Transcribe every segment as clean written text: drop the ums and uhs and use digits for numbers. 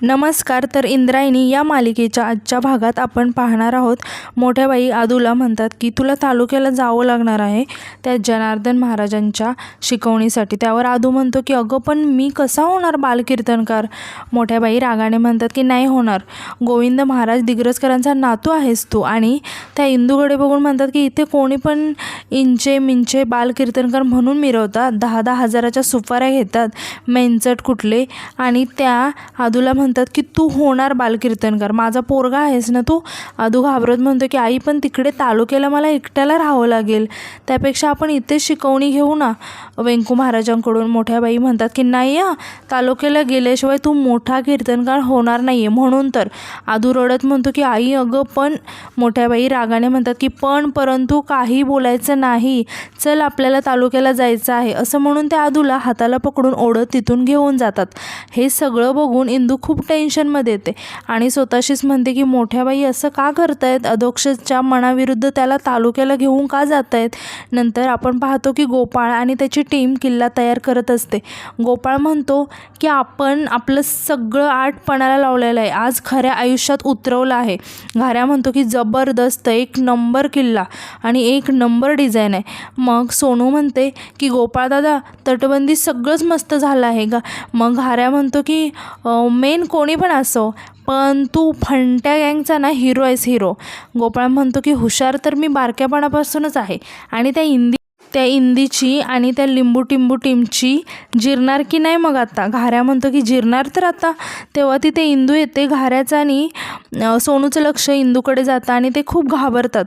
नमस्कार. तर इंद्रायणी या मालिकेच्या आजच्या भागात आपण पाहणार आहोत. मोठ्या बाई आदूला म्हणतात की तुला तालुक्याला जावं लागणार आहे त्या जनार्दन महाराजांच्या शिकवणीसाठी. त्यावर आदू म्हणतो की अगं पण मी कसा होणार बालकीर्तनकार. मोठ्या बाई रागाने म्हणतात की नाही होणार. गोविंद महाराज दिग्रजकरांचा नातू आहेस तू. आणि त्या इंदूकडे बघून म्हणतात की इथे कोणी पण इंचे मिंचे बालकीर्तनकार म्हणून मिरवतात, 10-10 हजाराच्या सुपाऱ्या घेतात मेंचट कुठले. आणि त्या आदूला म्हणतात की तू होणार बालकीर्तनकार, माझा पोरगा आहेस ना तू. आदू घाबरत म्हणतो की आई पण तिकडे तालुक्याला मला एकट्याला राहावं लागेल, त्यापेक्षा आपण इथेच शिकवणी घेऊ ना वेंकू महाराजांकडून. मोठ्या बाई म्हणतात की नाही तालुक्याला गेल्याशिवाय तू मोठा कीर्तनकार होणार नाही आहे. म्हणून तर आदू रडत म्हणतो की आई अगं पण. मोठ्या बाई रागाने म्हणतात की परंतु काही बोलायचं नाही, चल आपल्याला तालुक्याला जायचं आहे. असं म्हणून त्या आदूला हाताला पकडून ओढत तिथून घेऊन जातात. हे सगळं बघून इंदू खूप टेन्शनमध्ये येते आणि स्वतःशीच म्हणते की मोठ्या बाई असं का करतायत, अधोक्षच्या मनाविरुद्ध त्याला तालुक्याला घेऊन का जात आहेत. नंतर आपण पाहतो की गोपाळ आणि त्याची टीम किल्ला तयार करत असते. गोपाळ म्हणतो की आपण आपलं सगळं आटपणाला लावलेलं आहे, आज खऱ्या आयुष्यात उतरवलं आहे. घाऱ्या म्हणतो की जबरदस्त, एक नंबर किल्ला आणि एक नंबर डिझाईन आहे. मग सोनू म्हणते की गोपाळ दादा तटबंदी सगळंच मस्त झालं आहे का. मग घाऱ्या म्हणतो की मेन कोणी पण असो पण तू फंट्या गँगचा ना हिरो आहेस, हिरो. गोपाळ म्हणतो की हुशार तर मी बारक्यापणापासूनच आहे आणि त्या इंदीची आणि त्या लिंबू टिंबू टीमची जिरणार की नाही मग आता. घाऱ्या म्हणतो की जिरणार तर आता. तेव्हा तिथे इंदू येते. घाऱ्याचं आणि सोनूचं लक्ष इंदूकडे जातं आणि ते खूप घाबरतात.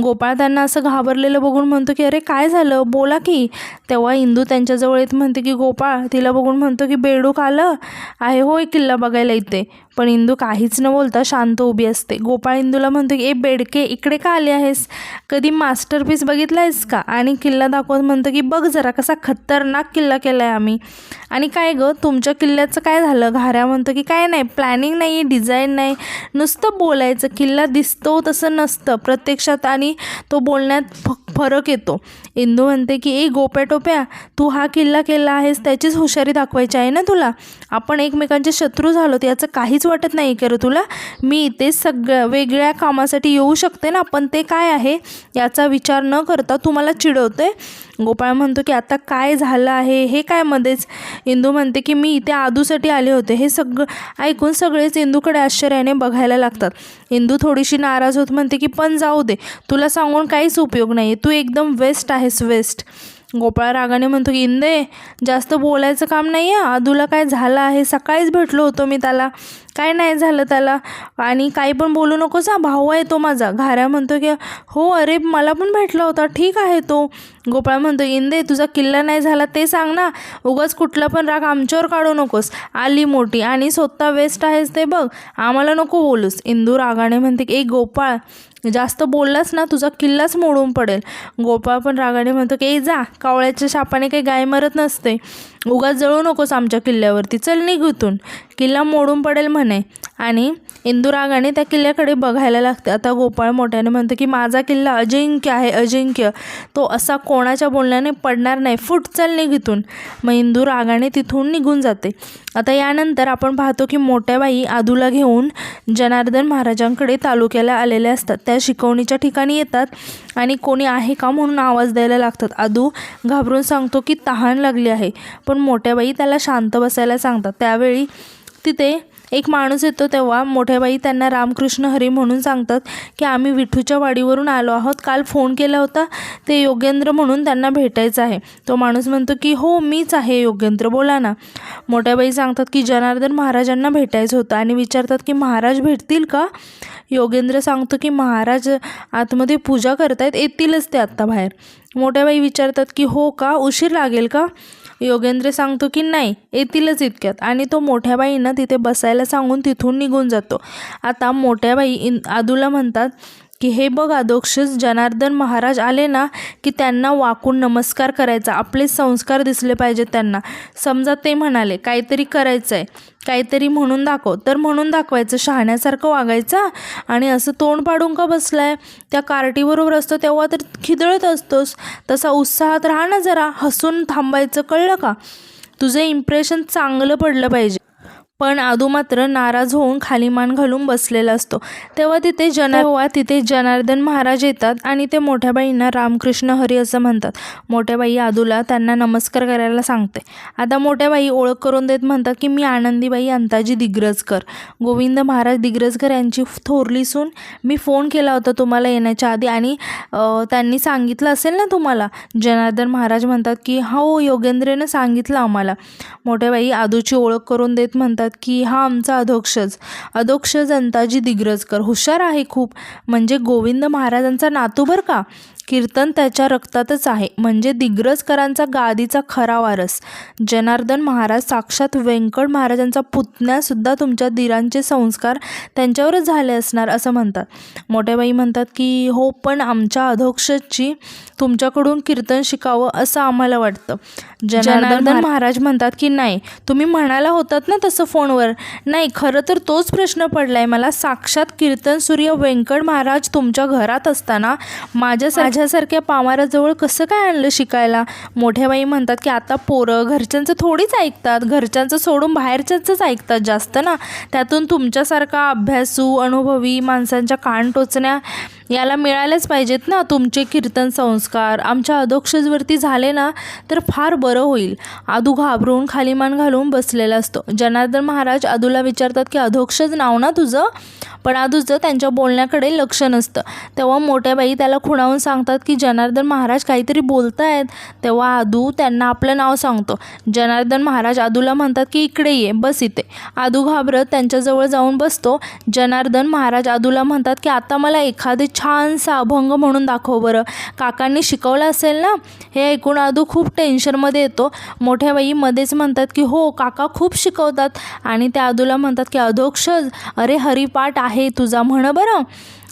गोपाळ त्यांना असं घाबरलेलं बघून म्हणतो की अरे काय झालं, बोला की. तेव्हा इंदू त्यांच्याजवळ येत म्हणते की गोपाळ तिला बघून म्हणतो की बेडूक आलं आहे होय किल्ला बघायला इथे. पण इंदू काहीच न बोलता शांत उभी असते. गोपाळ इंदूला म्हणतो की ए बेडके इकडे का आली आहेस, कधी मास्टरपीस बघितला आहेस का. आणि किल्ला दाखवत म्हणतो की बघ जरा कसा खतरनाक किल्ला केला आहे आम्ही. आणि काय गं तुमच्या किल्ल्याचं काय झालं. घाऱ्या म्हणतो की काय नाही, प्लॅनिंग नाही, डिझाईन नाही, नुसतं बोलायचं. किल्ला दिसतो तसं नसतं प्रत्यक्षात आणि तो बोलण्यात फरक येतो. इंदू म्हणते की ए गोप्या टोप्या तू हा किल्ला केला आहेस त्याचीच हुशारी दाखवायची आहे ना तुला. आपण एकमेकांचे शत्रू झालो याचं काहीच वाटत नाही का तुला. मी इथे सगळ्या वेगळ्या कामासाठी येऊ शकते ना, पण ते काय आहे याचा विचार न करता तू मला चिडवते. गोपाळ म्हणतो की आता काय झालं आहे हे काय मध्येच. इंदू म्हणते की मी इथे आदूसाठी आले होते. हे सगळं ऐकून सगळेच इंदूकडे आश्चर्याने बघायला लागतात. इंदू थोडीशी नाराज होत म्हणते की पण जाऊ दे, तुला सांगून काहीच उपयोग नाही, तू एकदम वेस्ट आहेस, वेस्ट. गोपाळ रागाने म्हणतो की इंदे जास्त बोलायचं काम नाही आहे. आदूला काय झालं आहे, सकाळीच भेटलो होतो मी त्याला, काय नाही झालं त्याला. आणि काही पण बोलू नकोस भाऊ आहे तो माझा. घाऱ्या म्हणतो की हो अरे मला पण भेटला होता, ठीक आहे तो. गोपाळ म्हणतो इंदे तुझा किल्ला नाही झाला ते सांग ना, उगाच कुठला पण राग आमच्यावर काढू नकोस. आली मोठी आणि स्वतः वेस्ट आहेस ते बघ, आम्हाला नको बोलूस. इंदू रागाने म्हणते की ए गोपाळ जास्त बोललास ना तुझा किल्लाच मोडून पडेल. गोपाळ पण रागाने म्हणतो की ए जा, कावळ्याच्या शापाने काही गाय मरत नसते, उगाच जळू नकोस आमच्या किल्ल्यावरती, चल निघ इथून, किल्ला मोडून पडेल म्हणे. आणि इंदू रागाने त्या किल्ल्याकडे बघायला लागते. आता गोपाळ मोठ्याने म्हणतो की माझा किल्ला अजिंक्य आहे, अजिंक्य, तो असा कोणाच्या बोलण्याने पडणार नाही, फुट, चल निघ इथून. मग इंदू रागाने तिथून निघून जाते. आता यानंतर आपण पाहतो की मोठ्या बाई आदूला घेऊन जनार्दन महाराजांकडे तालुक्याला आलेले असतात. त्या शिकवणीच्या ठिकाणी येतात आणि कोणी आहे का म्हणून आवाज द्यायला लागतात. आदू घाबरून सांगतो की तहान लागली आहे, पण मोठ्या बाई त्याला शांत बसायला सांगतात. त्यावेळी तिथे एक माणूस येतो. तेव्हा मोठ्या बाई त्यांना रामकृष्ण हरी म्हणून सांगतात की आम्ही विठूच्या वाडीवरून आलो आहोत, काल फोन केला होता, ते योगेंद्र म्हणून त्यांना भेटायचं आहे. तो माणूस म्हणतो की हो मीच आहे योगेंद्र, बोला ना. मोठ्या बाई सांगतात की जनार्दन महाराजांना भेटायचं होतं आणि विचारतात की महाराज भेटतील का. योगेंद्र सांगतो की महाराज आतमध्ये पूजा करतायत, येतीलच ते आत्ता बाहेर. मोठ्या बाई विचारतात की हो का, उशीर लागेल का. योगेंद्र सांगतो की नाही, येतीलच इतक्यात. आणि तो मोठ्या बाईंना तिथे बसायला सांगून तिथून निघून जातो. आता मोठ्या बाई आदूला म्हणतात की हे बघ अधोक्षज जनार्दन महाराज आले ना की त्यांना वाकून नमस्कार करायचा, आपले संस्कार दिसले पाहिजेत त्यांना. समजा ते म्हणाले काहीतरी करायचं आहे, काहीतरी म्हणून दाखव, तर म्हणून दाखवायचं, शहाण्यासारखं वागायचं. आणि असं तोंड पाडून का बसलाय, त्या कार्टीबरोबर असतो तेव्हा तर खिदळत असतोस, तसा उत्साहात राहा ना जरा, हसून थांबायचं, कळलं का. तुझं इम्प्रेशन चांगलं पडलं पाहिजे. पण आदू मात्र नाराज होऊन खाली मान घालून बसलेला असतो. तेव्हा तिथे जनार्दन महाराज येतात आणि ते मोठ्या बाईंना रामकृष्ण हरी असं म्हणतात. मोठ्या बाई आदूला त्यांना नमस्कार करायला सांगते. आता मोठ्या बाई ओळख करून देत म्हणतात की मी आनंदीबाई अंताजी दिग्रजकर, गोविंद महाराज दिग्रजकर यांची थोरली सून. मी फोन केला होता तुम्हाला येण्याच्या आधी आणि त्यांनी सांगितलं असेल ना तुम्हाला. जनार्दन महाराज म्हणतात की हो, योगेंद्रने सांगितलं आम्हाला. मोठ्या बाई आदूची ओळख करून देत म्हणतात की हा आमचा अधोक्षज अंताजी दिग्रजकर, हुशार आहे खूप, म्हणजे गोविंद महाराजांचा नातू बरं का. कीर्तन त्याच्या रक्तातच आहे, म्हणजे दिग्रजकरांचा गादीचा खरा वारस. जनार्दन महाराज साक्षात व्यंकट महाराजांचा पुतण्यासुद्धा तुमच्या दिरांचे संस्कार त्यांच्यावरच झाले असणार असं म्हणतात. मोठ्याबाई म्हणतात की हो, पण आमच्या अधोक्षजची तुमच्याकडून कीर्तन शिकावं असं आम्हाला वाटतं. जनार्दन महाराज म्हणतात की नाही, तुम्ही म्हणाला होतात ना तसं फोनवर. नाही, खरं तर तोच प्रश्न पडलाय मला. साक्षात कीर्तन सूर्य व्यंकट महाराज तुमच्या घरात असताना माझ्यासारख्या पामाराजवळ कसं काय आणलं शिकायला. मोठ्याबाई म्हणतात की आता पोरं घरच्यांचं थोडीच ऐकतात, घरच्यांचं सोडून बाहेरच्यांचंच ऐकतात जास्त ना. त्यातून तुमच्यासारखा अभ्यासू अनुभवी माणसांच्या कान टोचण्या याला मिळालेच पाहिजेत ना. तुमचे कीर्तन संस्कार आमच्या अधोक्षजवरती झाले ना तर फार बरं होईल. आदू घाबरून खाली मान घालून बसलेला असतो. जनार्दन महाराज आदूला विचारतात की अधोक्षज नाव ना तुझं, पण आदूचं त्यांच्या बोलण्याकडे लक्ष नसतं. तेव्हा मोठ्या बाई त्याला खुणावून सांगतात की जनार्दन महाराज काहीतरी बोलतायत. तेव्हा आदू त्यांना आपलं नाव सांगतो. जनार्दन महाराज आदूला म्हणतात की इकडे ये, बस इथे. आदू घाबरत त्यांच्याजवळ जाऊन बसतो. जनार्दन महाराज आदूला म्हणतात की आता मला एखादे छानसा अभंग म्हणून दाखव बरं, काकांनी शिकवलं असेल ना. हे ऐकून आदू खूप टेन्शनमध्ये येतो. मोठ्या बाई मध्येच म्हणतात की हो, काका खूप शिकवतात. आणि त्या आदूला म्हणतात की अधोक्षज, अरे हरिपाठ आहे तुझा, म्हण बरं.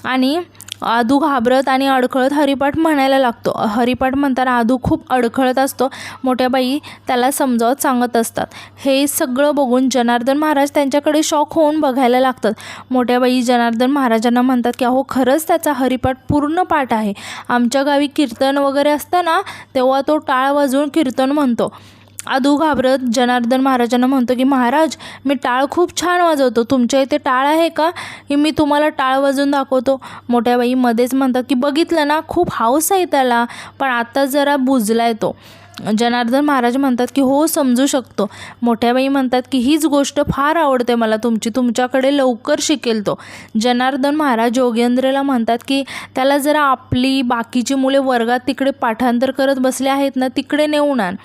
आणि आदू घाबरत आणि अडखळत हरिपाठ म्हणायला लागतो. हरिपाठ म्हणताना आदू खूप अडखळत असतो. मोठ्या बाई त्याला समजावत सांगत असतात. हे सगळं बघून जनार्दन महाराज त्यांच्याकडे शॉक होऊन बघायला लागतात. मोठ्या बाई जनार्दन महाराजांना म्हणतात की अहो, खरंच त्याचा हरिपाठ पूर्ण पाठ आहे. आमच्या गावी कीर्तन वगैरे असतं ना तेव्हा तो टाळ वाजवून कीर्तन म्हणतो. आदू घाबरत जनार्दन महाराजांना म्हणतो की महाराज, मी टाळ खूप छान वाजवतो, तुमच्या इथे टाळ आहे का, की मी तुम्हाला टाळ वाजवून दाखवतो. मोठ्या बाई मध्येच म्हणतात की बघितलं ना, खूप हौस आहे त्याला, पण आता जरा बुजलाय तो. जनार्दन महाराज म्हणतात की हो, समजू शकतो. मोठ्याबाई म्हणतात की हीच गोष्ट फार आवडते मला तुमची, तुमच्याकडे लवकर शिकेल तो. जनार्दन महाराज योगेंद्रला म्हणतात की त्याला जरा आपली बाकीची मुले वर्गात तिकडे पाठांतर करत बसले आहेत ना, तिकडे नेऊन आण.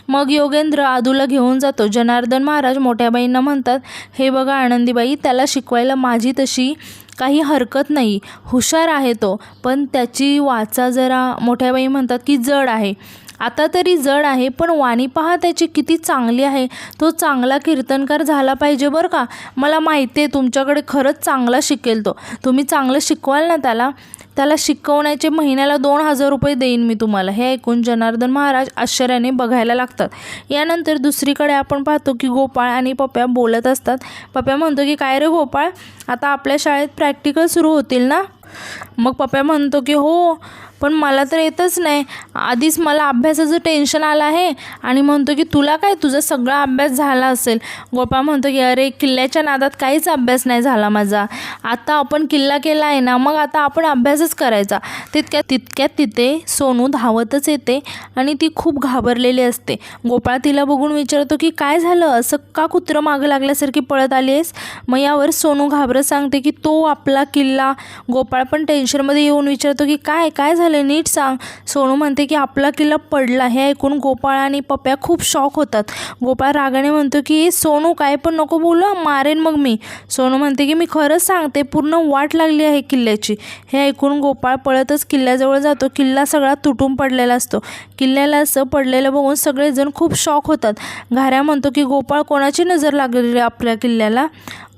मग योगेंद्र आदूला घेऊन जातो. जनार्दन महाराज मोठ्याबाईंना म्हणतात, हे बघा आनंदीबाई, त्याला शिकवायला माझी तशी काही हरकत नाही, हुशार आहे तो, पण त्याची वाचा जरा, मोठ्याबाई म्हणतात की जड आहे. आता तरी जड आहे, पण वाणी पहा त्याची किती चांगली आहे. तो चांगला कीर्तनकार झाला पाहिजे बरं का. मला माहिती आहे तुमच्याकडे खरंच चांगला शिकेल तो. तुम्ही चांगलं शिकवाल ना त्याला शिकवण्याचे महिन्याला 2,000 रुपये देईन मी तुम्हाला. हे ऐकून जनार्दन महाराज आश्चर्याने बघायला लागतात. यानंतर दुसरीकडे आपण पाहतो की गोपाळ आणि पप्या बोलत असतात. पप्या म्हणतो की काय रे गोपाळ, आता आपल्या शाळेत प्रॅक्टिकल सुरू होतील ना. मग पप्या म्हणतो की हो, पण मला तर येतच नाही. आधीच मला अभ्यासाचं टेन्शन आलं आहे. आणि म्हणतो की तुला काय, तुझा सगळा अभ्यास झाला असेल. गोपाळ म्हणतो की अरे, किल्ल्याच्या नादात काहीच अभ्यास नाही झाला माझा. आता आपण किल्ला केला आहे ना, मग आता आपण अभ्यासच करायचा. तितक्यात तिथे सोनू धावतच येते आणि ती खूप घाबरलेली असते. गोपाळ तिला बघून विचारतो की काय झालं, असं का कुत्रं मागं लागल्यासारखी पळत आली आहेस. मग यावर सोनू घाबरत सांगते की तो आपला किल्ला. गोपाळ पण टेन्शनमध्ये येऊन विचारतो की काय झालं, नीट सांग. सोनू म्हणते की आपला किल्ला पडला. हे ऐकून गोपाळ आणि पप्या खूप शॉक होतात. गोपाळ रागाने म्हणतो की सोनू, काय पण नको बोलू, मारेन मग मी. सोनू म्हणते की मी खरंच सांगते, पूर्ण वाट लागली आहे किल्ल्याची. हे ऐकून गोपाळ पळतच किल्ल्याजवळ जातो. किल्ला सगळा तुटून पडलेला असतो. किल्ल्याला असं पडलेलं बघून सगळेजण खूप शॉक होतात. घाऱ्या म्हणतो की गोपाळ, कोणाची नजर लागली आपल्या किल्ल्याला.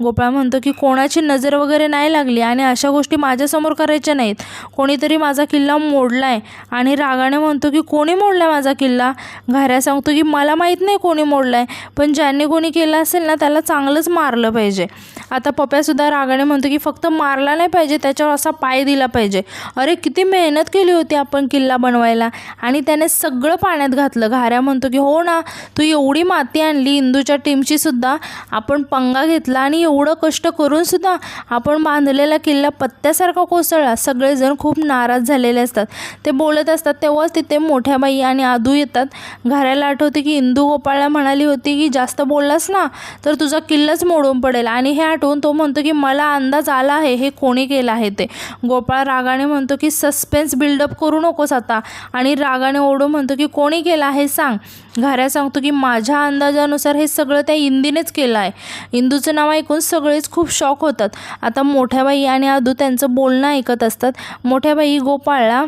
गोपाळ म्हणतो की कोणाची नजर वगैरे नाही लागली आणि अशा गोष्टी माझ्या समोर करायच्या नाहीत. कोणीतरी माझा किल्ला मोडलाय आणि रागाने म्हणतो की कोणी मोडलाय माझा किल्ला. घाऱ्या सांगतो की मला माहीत नाही कोणी मोडलाय, पण ज्यांनी कोणी केलं असेल ना त्याला चांगलंच मारलं पाहिजे. आता पप्यासुद्धा रागाने म्हणतो की फक्त मारला नाही पाहिजे, त्याच्यावर असा पाय दिला पाहिजे. अरे किती मेहनत केली होती आपण किल्ला बनवायला आणि त्याने सगळं पाण्यात घातलं. घाऱ्या म्हणतो की हो ना, तू एवढी माती आणली, इंदूच्या टीमची सुद्धा आपण पंगा घेतला आणि एवढं कष्ट करून सुद्धा आपण बांधलेला किल्ला पत्त्यासारखा कोसळला. सगळेजण खूप नाराज झालेले असतात. ते बोलत असतात तेव्हाच तिथे मोठ्या बाई आणि आदू येतात. घाऱ्याला आठवते की इंदू गोपाळला म्हणाली होती की जास्त बोललास ना तर तुझा किल्लाच मोडून पडेल, आणि हे आठवून तो म्हणतो की मला अंदाज आला आहे हे कोणी केलं आहे ते. गोपाळ रागाने म्हणतो की सस्पेन्स बिल्डअप करू नकोस आता, आणि रागाने ओरडून म्हणतो की कोणी केलं आहे सांग. घाऱ्या सांगतो की माझ्या अंदाजानुसार हे सगळं त्या इंदीनेच केलं आहे. इंदूचं नाव ऐकून सगळेच खूप शॉक होतात. आता मोठ्या बाई आणि आदू त्यांचं बोलणं ऐकत असतात. मोठ्या बाई गोपाळला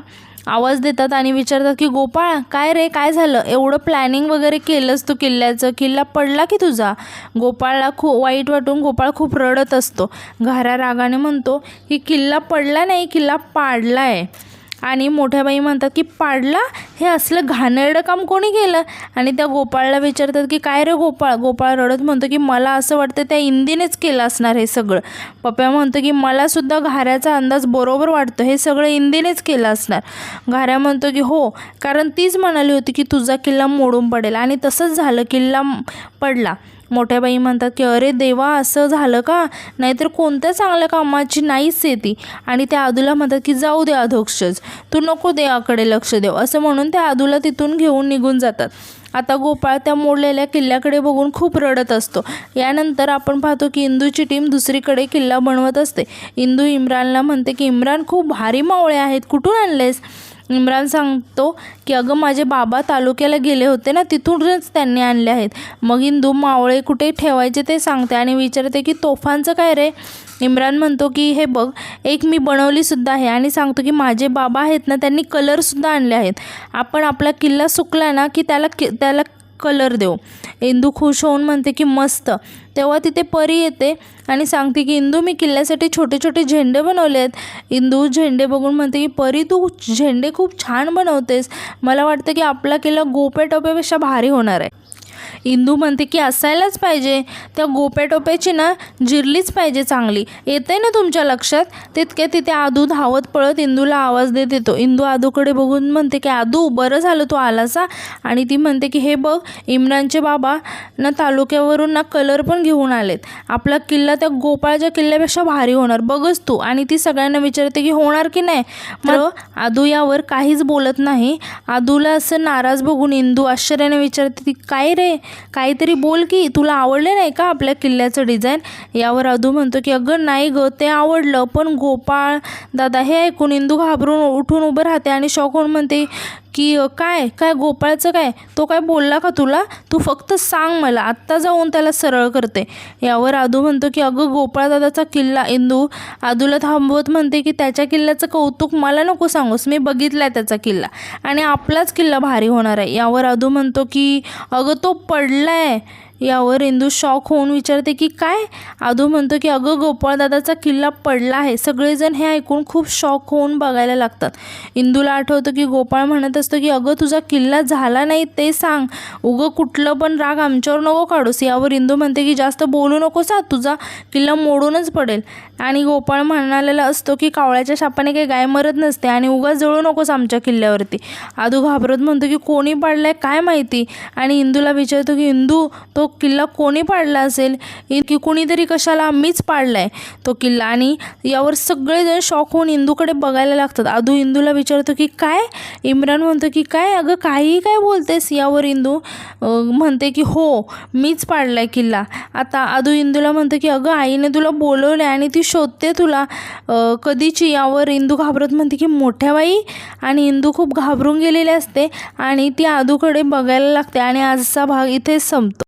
आवाज देतात आणि विचारतात की गोपाळ काय रे, काय झालं, एवढं प्लॅनिंग वगैरे केलंस तू किल्ल्याचं, किल्ला पडला की तुझा. गोपाळला खूप वाईट वाटून गोपाळ खूप रडत असतो. घाऱ्या रागाने म्हणतो की किल्ला पडला नाही, किल्ला पाडला आहे. आणि मोठ्या बाई म्हणतात की पाडला, हे असलं घाणेरडं काम कोणी केलं. आणि त्या गोपाळला विचारतात की काय रे गोपाळ. गोपाळ रडत म्हणतो की मला असं वाटतं त्या इंदीनेच केलं असणार हे सगळं. पप्या म्हणतो की मलासुद्धा घाऱ्याचा अंदाज बरोबर वाटतो, हे सगळं इंदीनेच केलं असणार. घाऱ्या म्हणतो की हो, कारण तीच म्हणाली होती की तुझा किल्ला मोडून पडेल आणि तसंच झालं, किल्ला पडला. मोठ्या बाई म्हणतात की अरे देवा, असं झालं का, नाहीतर कोणत्या चांगल्या कामाची नाहीच येते. आणि त्या आदूला म्हणतात की जाऊ दे अधोक्षज, तू नको देवाकडे लक्ष देव, असं म्हणून त्या आदूला तिथून घेऊन निघून जातात. आता गोपाळ त्या मोडलेल्या किल्ल्याकडे बघून खूप रडत असतो. यानंतर आपण पाहतो की इंदूची टीम दुसरीकडे किल्ला बनवत असते. इंदू इम्रानला म्हणते की इम्रान खूप भारी मावळे आहेत, कुठून आणलेस. इम्रान सांगतो की अगं माझे बाबा तालुक्याला गेले होते ना, तिथूनच त्यांनी आणले आहेत. मग इंदू मावळे कुठे ठेवायचे ते सांगते आणि विचारते की तोफांचं काय रे. इम्रान म्हणतो की हे बघ, एक मी बनवलीसुद्धा आहे, आणि सांगतो की माझे बाबा आहेत ना त्यांनी कलरसुद्धा आणले आहेत. आपण आपला किल्ला सुकला ना की त्याला कलर देऊ. इंदू खुश होऊन म्हणते की मस्त. तेव्हा तिथे परी येते आणि सांगते की इंदू मी किल्ल्यासाठी छोटे छोटे झेंडे बनवले आहेत. इंदू झेंडे बघून म्हणते की परी तू झेंडे खूप छान बनवतेस, मला वाटतं की आपला किल्ला गोप्या टोप्यापेक्षा भारी होणार आहे. इंदू म्हणते की असायलाच पाहिजे, त्या गोप्या टोप्याची ना जिरलीच पाहिजे चांगली. येते ना तुमच्या लक्षात. तितके तिथे आदू धावत पळत इंदूला आवाज देत येतो. इंदू आदूकडे बघून म्हणते की आदू बरं झालं तू आलासा. आणि ती म्हणते की हे बघ, इम्रानचे बाबा ना तालुक्यावरून ना कलर पण घेऊन आलेत, आपला किल्ला त्या गोपाळच्या किल्ल्यापेक्षा भारी होणार बघच तू. आणि ती सगळ्यांना विचारते की होणार की नाही. मग आदू यावर काहीच बोलत नाही. आदूला असं नाराज बघून इंदू आश्चर्याने विचारते ती काय रे, काहीतरी बोल की, तुला आवडले नाही का आपल्या किल्ल्याचं डिझाईन. यावर आदू म्हणतो की अगं नाही गं, ते आवडलं, पण गोपाळ दादा. हे ऐकून इंदू घाबरून उठून उभं राहते आणि शॉक होऊन म्हणते की काय काय गोपाळचं काय, तो काय बोलला का तुला, तू फक्त सांग मला, आत्ता जाऊन त्याला सरळ करते. यावर आदू म्हणतो की अगं गोपाळ दादाचा किल्ला. इंदू आदूला थांबवत म्हणते की त्याच्या किल्ल्याचं कौतुक मला नको सांगूस, मी बघितलाय त्याचा किल्ला आणि आपलाच किल्ला भारी होणार आहे. यावर आदू म्हणतो की अगं तो पडलाय. यावर इंदू शॉक होऊन विचारते की काय. आदू म्हणतो की अगं गोपाळदादाचा किल्ला पडला आहे. सगळेजण हे ऐकून खूप शॉक होऊन बघायला लागतात. इंदूला आठवतं की गोपाळ म्हणत असतो की अगं तुझा किल्ला झाला नाही ते सांग, उगं कुठलं पण राग आमच्यावर नको काढूस. यावर इंदू म्हणते की जास्त बोलू नकोस, तुझा किल्ला मोडूनच पडेल. आणि गोपाळ म्हणालेला असतो की कावळ्याच्या शापाने काही गाय मरत नसते आणि उगाच जळू नकोस आमच्या किल्ल्यावरती. आदू घाबरत म्हणतो की कोणी पाडलाय काय माहिती. आणि इंदूला विचारतो की इंदू तो किल्ला कोणी पाडला असेल, की कोणीतरी कशाला, मीच पाडलाय तो किल्ला. आणि यावर सगळेजण शॉक होऊन इंदूकडे बघायला लागतात. आदू इंदूला विचारतो की काय. इम्रान म्हणतो की काय अगं काही काय बोलतेस. यावर इंदू म्हणते की हो मीच पाडलाय किल्ला. आता आदू इंदूला म्हणतो की अगं आईने तुला बोलवले आणि ती शोधते तुला कधीची. यावर इंदू घाबरत म्हणते की मोठ्या बाई. आणि इंदू खूप घाबरून गेलेली असते आणि ती आदूकडे बघायला लागते. आणि आजचा भाग इथेच संपतो.